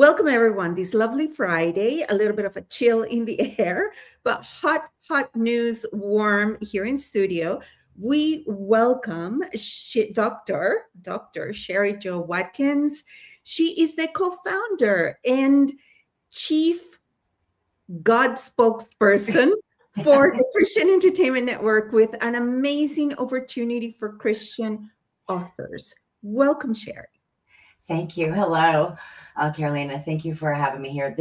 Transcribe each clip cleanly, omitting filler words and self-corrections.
Welcome, everyone. This lovely Friday, a little bit of a chill in the air, but hot news, warm here in studio. We welcome Dr. Sherry Jo Watkins. She is the co-founder and chief God spokesperson for the Christian Entertainment Network with an amazing opportunity for Christian authors. Welcome, Sherry. Thank you. Hello, Carolina. Thank you for having me here.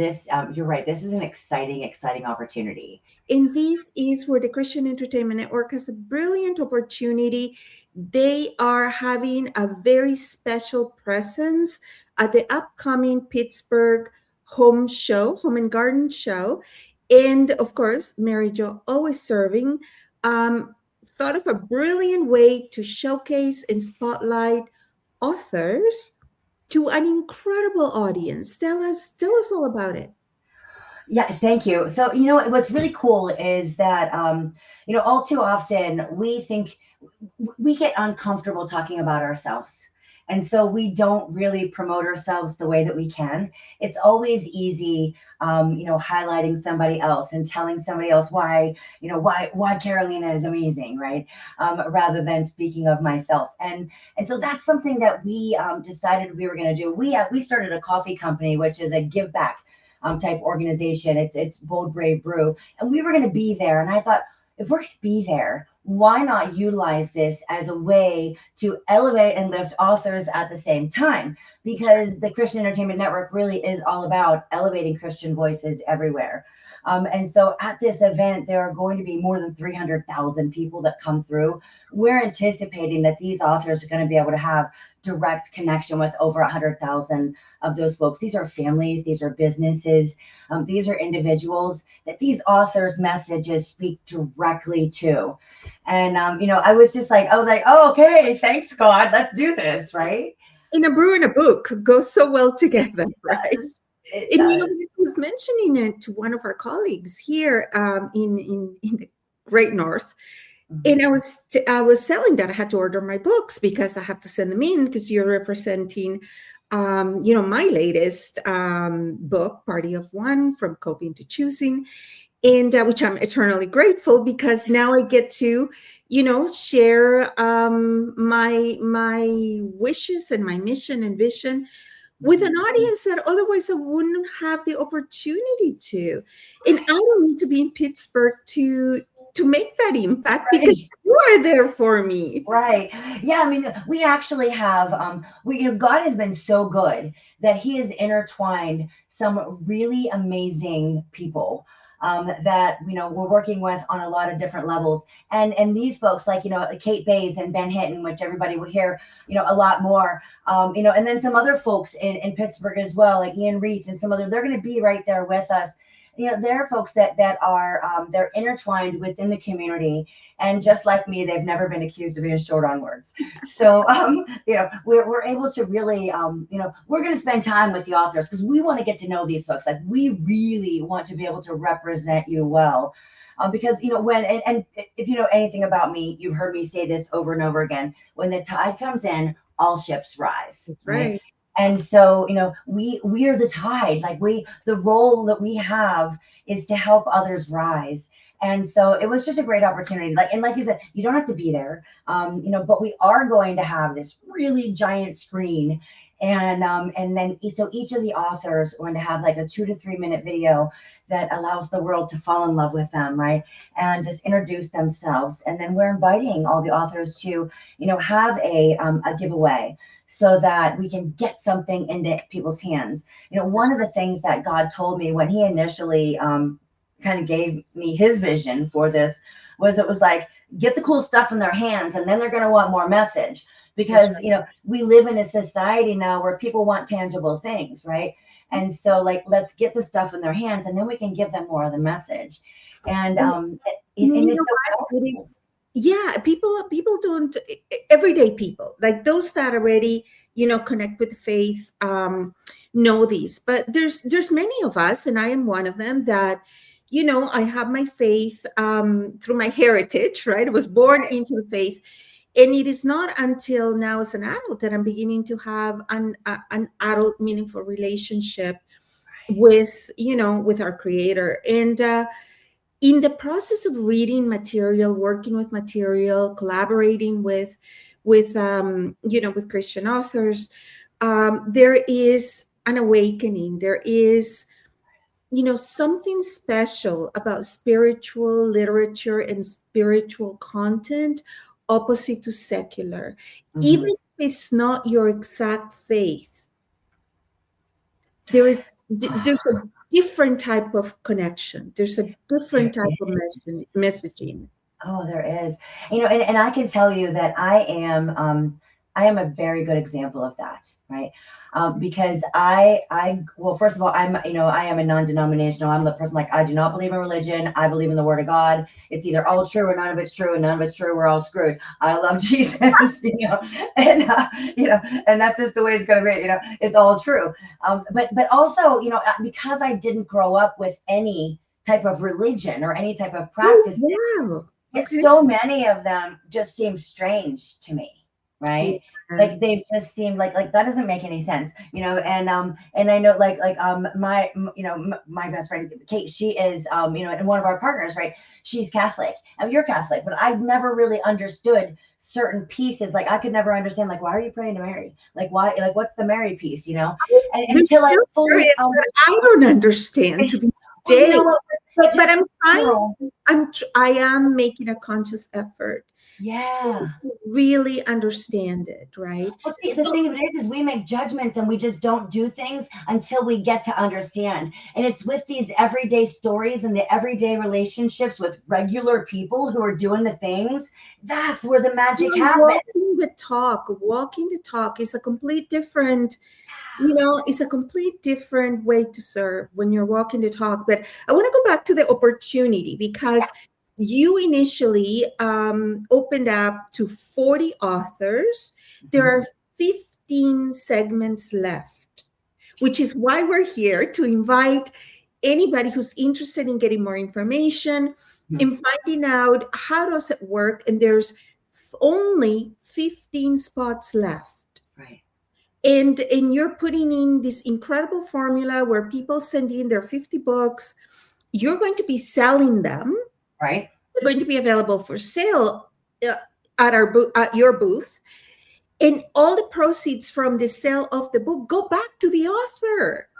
You're right. This is an exciting opportunity. And this is where the Christian Entertainment Network has a brilliant opportunity. They are having a very special presence at the upcoming Pittsburgh Home and Garden Show. And of course, Mary Jo, always serving, thought of a brilliant way to showcase and spotlight authors to an incredible audience. Tell us all about it. Yeah, thank you. So, what's really cool is that, all too often we get uncomfortable talking about ourselves. And so we don't really promote ourselves the way that we can. It's always easy, highlighting somebody else and telling somebody else why Carolina is amazing, right? Rather than speaking of myself. And so that's something that we decided we were going to do. We started a coffee company, which is a give back type organization. It's Bold Brave Brew, and we were going to be there. And I thought, if we're going to be there, why not utilize this as a way to elevate and lift authors at the same time? Because the Christian Entertainment Network really is all about elevating Christian voices everywhere. And so at this event, there are going to be more than 300,000 people that come through. We're anticipating that these authors are going to be able to have direct connection with over 100,000 of those folks. These are families, these are businesses, these are individuals that these authors' messages speak directly to. And, I was like, oh, okay, thanks, God, let's do this, right? In a brew and a book go so well together, right? It And does. I was mentioning it to one of our colleagues here in the Great North, and I was telling that I had to order my books because I have to send them in because you're representing, my latest book, Party of One, From Coping to Choosing, and which I'm eternally grateful because now I get to, share my wishes and my mission and vision with an audience that otherwise I wouldn't have the opportunity to. And I don't need to be in Pittsburgh to make that impact because Right. you are there for me. Right. Yeah. I mean, we actually have, God has been so good that He has intertwined some really amazing people that, we're working with on a lot of different levels. And these folks, like, Kate Bays and Ben Hinton, which everybody will hear, a lot more, and then some other folks in Pittsburgh as well, like Ian Reith and some other, they're going to be right there with us. There are folks that are they're intertwined within the community, and just like me, they've never been accused of being short on words. So we're able to really we're going to spend time with the authors because we want to get to know these folks. Like, we really want to be able to represent you well. Because when and if you know anything about me, you've heard me say this over and over again: when the tide comes in, all ships rise, right? Right. And so, we are the tide. Like, the role that we have is to help others rise. And so it was just a great opportunity. Like you said, you don't have to be there, but we are going to have this really giant screen. And then so each of the authors are going to have like a 2 to 3 minute video that allows the world to fall in love with them, right? And just introduce themselves. And then we're inviting all the authors to, have a giveaway so that we can get something into people's hands. One of the things that God told me when He initially kind of gave me His vision for this was, it was like, get the cool stuff in their hands, and then they're going to want more message. Because, Right. we live in a society now where people want tangible things, right? And so, like, let's get the stuff in their hands, and then we can give them more of the message. And And you it's know so what? It powerful. is, yeah, people don't, everyday people, like those that already, connect with faith, know these. But there's many of us, and I am one of them, that, I have my faith through my heritage, right? I was born into the faith. And it is not until now as an adult that I'm beginning to have an adult meaningful relationship with, you know, with our creator. And in the process of reading material, working with material, collaborating with you know, with Christian authors, there is an awakening. There is, you know, something special about spiritual literature and spiritual content opposite to secular. Even if it's not your exact faith, there's a different type of connection. There's a different type of messaging. Oh, there is. You know, and I can tell you that I am a very good example of that, right? Because well, first of all, you know, I am a non-denominational. I'm the person, like, I do not believe in religion. I believe in the word of God. It's either all true or none of it's true, and none of it's true. We're all screwed. I love Jesus, you know, and you know, and that's just the way it's going to be. You know, it's all true. But also, you know, because I didn't grow up with any type of religion or any type of practice, Wow. Okay. so many of them just seem strange to me, right? Yeah. Like they've just seemed like that doesn't make any sense, you know. And I know my you know my best friend Kate, she is you know, and one of our partners, right? She's Catholic, and you're Catholic, but I've never really understood certain pieces. Like I could never understand, like, why are you praying to Mary? Like why? Like what's the Mary piece, you know? And There's until I still fully areas that I don't understand to this well, you day. know what? But I'm Girl. trying. I am making a conscious effort Yeah. to really understand it, right? Well, see, the thing of it is we make judgments and we just don't do things until we get to understand. And it's with these everyday stories and the everyday relationships with regular people who are doing the things, that's where the magic happens. Walking the talk is a complete different, you know, it's a complete different way to serve when you're walking the talk. But I want to go back to the opportunity, because you initially opened up to 40 authors. There are 15 segments left, which is why we're here, to invite anybody who's interested in getting more information, in finding out how does it work. And there's only 15 spots left. Right. And you're putting in this incredible formula where people send in their 50 books. You're going to be selling them. Right. They're going to be available for sale at your booth. And all the proceeds from the sale of the book go back to the author.